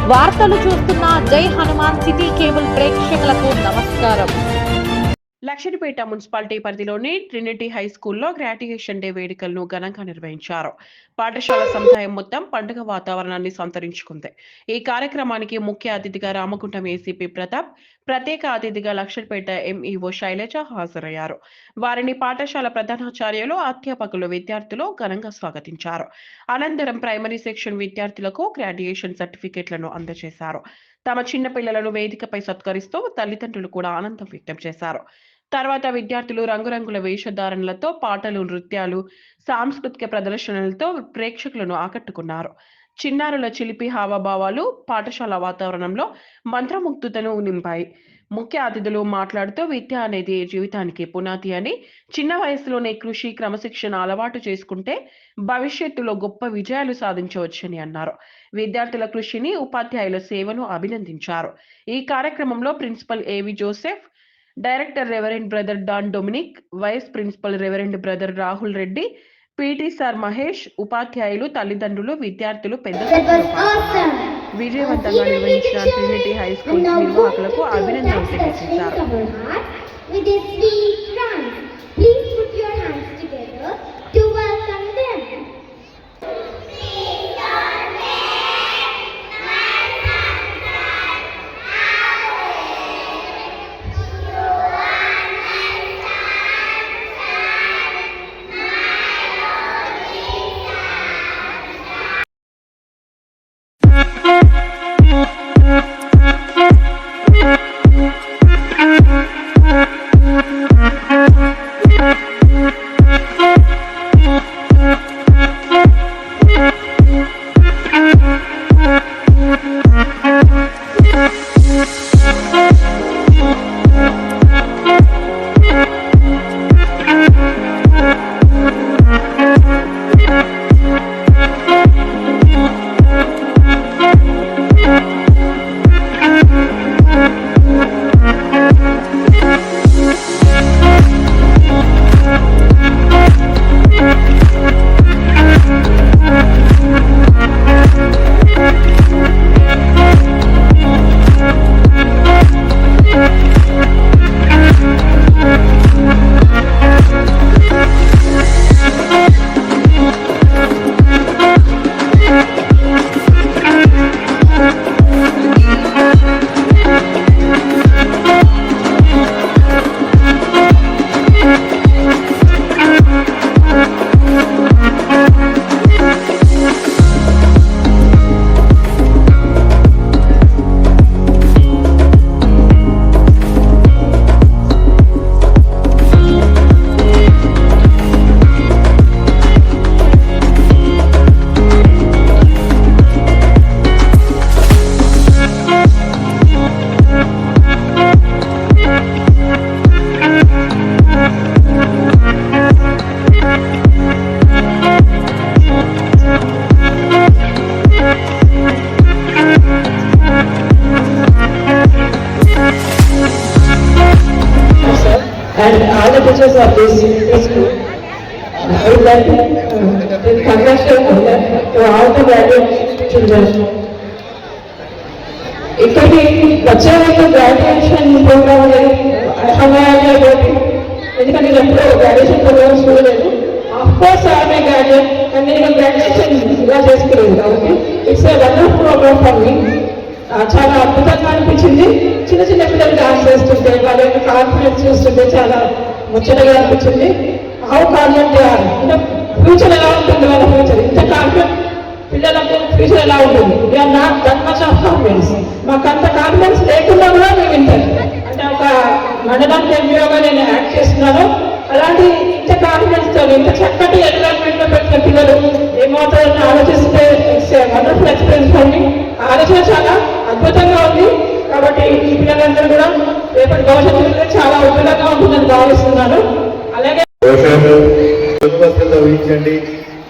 వార్తలు చూస్తున్న జై హనుమాన్ సిటీ కేబుల్ ప్రేక్షకులకు నమస్కారం. లక్షడిపేట మున్సిపాలిటీ పరిధిలోని ట్రినిటీ హై స్కూల్లో గ్రాడ్యుయేషన్ డే వేడుకలను ఘనంగా నిర్వహించారు. పాఠశాల సముదాయం మొత్తం పండుగ వాతావరణాన్ని సంతరించుకుంది. ఈ కార్యక్రమానికి ముఖ్య అతిథిగా రామగుండం ఏసీపీ ప్రతాప్, ప్రత్యేక అతిథిగా లక్షడిపేట ఎంఈఓ శైలజ హాజరయ్యారు. వారిని పాఠశాల ప్రధానాచార్యులు, అధ్యాపకులు, విద్యార్థులు ఘనంగా స్వాగతించారు. అనంతరం ప్రైమరీ సెక్షన్ విద్యార్థులకు గ్రాడ్యుయేషన్ సర్టిఫికెట్లను అందజేశారు. తమ చిన్న పిల్లలను వేదికపై సత్కరిస్తూ తల్లిదండ్రులు కూడా ఆనందం వ్యక్తం చేశారు. తర్వాత విద్యార్థులు రంగురంగుల వేషధారణలతో పాటలు, నృత్యాలు, సాంస్కృతిక ప్రదర్శనలతో ప్రేక్షకులను ఆకట్టుకున్నారు. చిన్నారుల చిలిపి హావభావాలు పాఠశాల వాతావరణంలో మంత్రముగ్ధతను నింపాయి. ముఖ్య అతిథులు మాట్లాడుతూ విద్య అనేది జీవితానికి పునాది అని, చిన్న వయసులోనే కృషి, క్రమశిక్షణ అలవాటు చేసుకుంటే భవిష్యత్తులో గొప్ప విజయాలు సాధించవచ్చని అన్నారు. విద్యార్థుల కృషిని, ఉపాధ్యాయుల సేవను అభినందించారు. ఈ కార్యక్రమంలో principal A V Joseph, director reverend brother Don Dominic, vice principal reverend brother Rahul Reddy, PT sir Mahesh, ఉపాధ్యాయులు, తల్లిదండ్రులు, విద్యార్థులు పెద్ద సంఖ్యలో విజయవంతంగా నిర్వహించిన ట్రినిటీ హై స్కూల్ నిర్వాహకులకు అభినందనలు తెలియజేశారు. And all the teachers of this school, I would like to congratulate to all the graduate children. ఇక్కడికి వచ్చే వాళ్ళకి గ్రాడ్యుయేషన్ ప్రోగ్రామ్ సమయాన్ని ఎందుకంటే నేను ఎప్పుడు గ్రాడ్యుయేషన్ ప్రోగ్రామ్స్ చూడలేదు. అఫ్కోర్స్ ఆమె గ్రాడ్యుయేట్ కానీ నేను గ్రాడ్యుయేషన్ ఇలా చేసుకోలేదు కాబట్టి it's a wonderful program for me. చాలా అద్భుతంగా అనిపించింది. చిన్న చిన్న పిల్లలు డాన్స్ చేస్తుంటే వాళ్ళ యొక్క కాన్ఫిడెన్స్ చూస్తుంటే చాలా ముచ్చటగా అనిపించింది. హౌ కాన్ఫిడెంట్ అంటే ఫ్యూచర్ ఎలా ఉంటుంది వాళ్ళ ఫ్యూచర్, ఇంత కాన్ఫిడెంట్ పిల్లలకు ఫ్యూచర్ ఎలా ఉంటుంది. We are not that much of confidence. మాకు అంత కాన్ఫిడెన్స్ లేకుండా కూడా మేము వింటారు. అంటే ఒక మండలానికి ఎంపీగా నేను యాక్ట్ చేస్తున్నాను. అలాంటి ఇంత కాన్ఫిడెన్స్తో ఇంత చక్కటి ఎన్విరాన్మెంట్లో పెట్టిన పిల్లలు ఏమవుతారని ఆలోచిస్తే it's a wonderful experience for me. ఆలోచన చాలా అద్భుతంగా ఉంది. కాబట్టి ఈ పిల్లలందరూ కూడా రేపటి భవిష్యత్తు చాలా ఉపయోగంగా ఉంటుందని భావిస్తున్నాను. అలాగే ఊహించండి,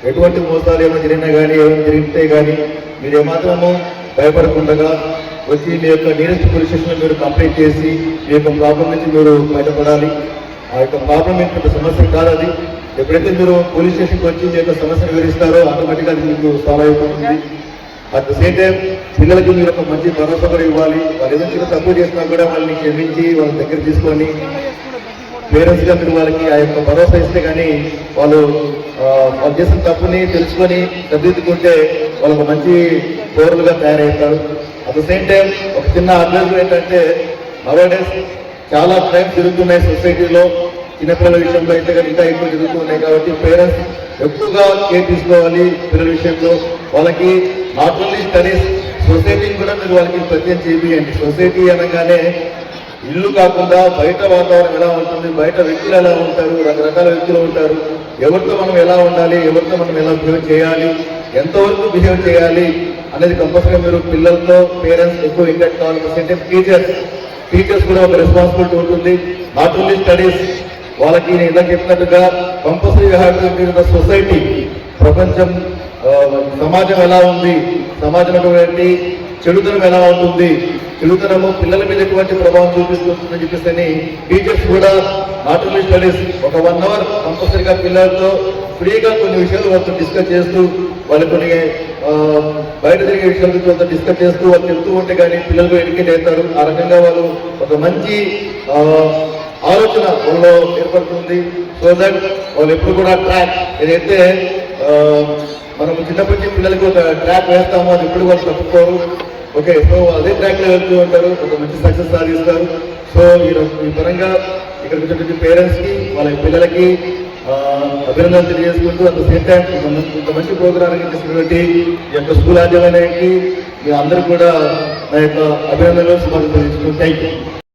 ఎటువంటి మోసాలు ఏమైనా జరిగినా కానీ ఏమైనా జరిగితే కానీ మీరు ఏమాత్రము భయపడకుండా వచ్చి మీ యొక్క నియరెస్ట్ పోలీస్ స్టేషన్ మీరు కంప్లైంట్ చేసి మీ యొక్క ప్రాబ్లం నుంచి మీరు బయటపడాలి. ఆ యొక్క ప్రాబ్లం ఏంటంటే సమస్య కాదు అది. ఎప్పుడైతే మీరు పోలీస్ స్టేషన్కి వచ్చి మీ యొక్క సమస్యను వివరిస్తారో ఆటోమేటిక్గా అది మీకు సాల్వ్ అయిపోతుంది. అట్ ద సేమ్ టైం పిల్లలకి మీరు ఒక మంచి భరోసా కూడా ఇవ్వాలి. వాళ్ళు ఏదైనా చిన్న తప్పు చేసినా కూడా వాళ్ళని క్షమించి వాళ్ళ దగ్గర తీసుకొని పేరెంట్స్గా మీరు వాళ్ళకి ఆ యొక్క భరోసా ఇస్తే కానీ వాళ్ళు చేసిన తప్పుని తెలుసుకొని సరిదిద్దుకుంటే వాళ్ళకు మంచి పౌరులుగా తయారవుతారు. అట్ ద సేమ్ టైం ఒక చిన్న అడ్వైజ్ ఏంటంటే నవడేస్ చాలా క్రైమ్స్ జరుగుతున్నాయి సొసైటీలో. చిన్నపిల్లల విషయంలో అయితే ఇంకా ఎక్కువ జరుగుతున్నాయి కాబట్టి పేరెంట్స్ ఎక్కువగా కేర్ తీసుకోవాలి పిల్లల విషయంలో. వాళ్ళకి నాట్ ఓన్లీ స్టడీస్, సొసైటీని కూడా మీరు వాళ్ళకి పరిచయం చేయండి. సొసైటీ అనగానే ఇల్లు కాకుండా బయట వాతావరణం ఎలా ఉంటుంది, బయట వ్యక్తులు ఎలా ఉంటారు, రకరకాల వ్యక్తులు ఉంటారు, ఎవరితో మనం ఎలా ఉండాలి, ఎవరితో మనం ఎలా బిహేవ్ చేయాలి, ఎంతవరకు బిహేవ్ చేయాలి అనేది కంపల్సరీగా మీరు పిల్లలతో పేరెంట్స్ ఎక్కువ ఇంటెక్ట్ కావాలి. టీచర్స్ కూడా ఒక రెస్పాన్సిబిలిటీ ఉంటుంది. నాట్ ఓన్లీ స్టడీస్, వాళ్ళకి నేను ఇలా చెప్పినట్టుగా compulsory have to be the society. ప్రపంచం సమాజం ఎలా ఉంది, సమాజంలో చెడుతనం ఎలా ఉంటుంది, చెడుతనము పిల్లల మీద ఎటువంటి ప్రభావం చూపిస్తుందని చెప్పేసి టీచర్స్ కూడా నాట్ ఓన్లీ స్టడీస్ ఒక 1 hour కంపల్సరీగా పిల్లలతో ఫ్రీగా కొన్ని విషయాలు వాళ్ళతో డిస్కస్ చేస్తూ, వాళ్ళు కొన్ని బయట తిరిగే విషయాల గురించి వాళ్ళతో డిస్కస్ చేస్తూ వాళ్ళు చెప్తూ ఉంటే కానీ పిల్లలు ఎడ్యుకేట్ అవుతారు. ఆ రకంగా వాళ్ళు ఒక మంచి ఆలోచన వాళ్ళలో ఏర్పడుతుంది. సో దట్ వాళ్ళు ఎప్పుడు కూడా ట్రాక్ ఏదైతే మనం చిన్నప్పటి నుంచి పిల్లలకి ఒక ట్రాక్ వేస్తామో అది ఎప్పుడు వాళ్ళు తప్పుకోరు. ఓకే, సో అదే ట్రాక్లో వెళ్తూ ఉంటారు, ఒక మంచి సక్సెస్ సాధిస్తారు. సో ఈ పరంగా ఇక్కడ వచ్చినటువంటి పేరెంట్స్కి వాళ్ళ పిల్లలకి అభినందనలు తెలియజేసుకుంటూ అట్ ద సేమ్ టైం ఇంత మంచి ప్రోగ్రాంకి చేసినటువంటి ఈ యొక్క స్కూల్ యాజమాన్యానికి మీ అందరూ కూడా నా యొక్క అభినందనలు శుభాకాంక్షలు తెలుసుకుంటూ థ్యాంక్ యూ.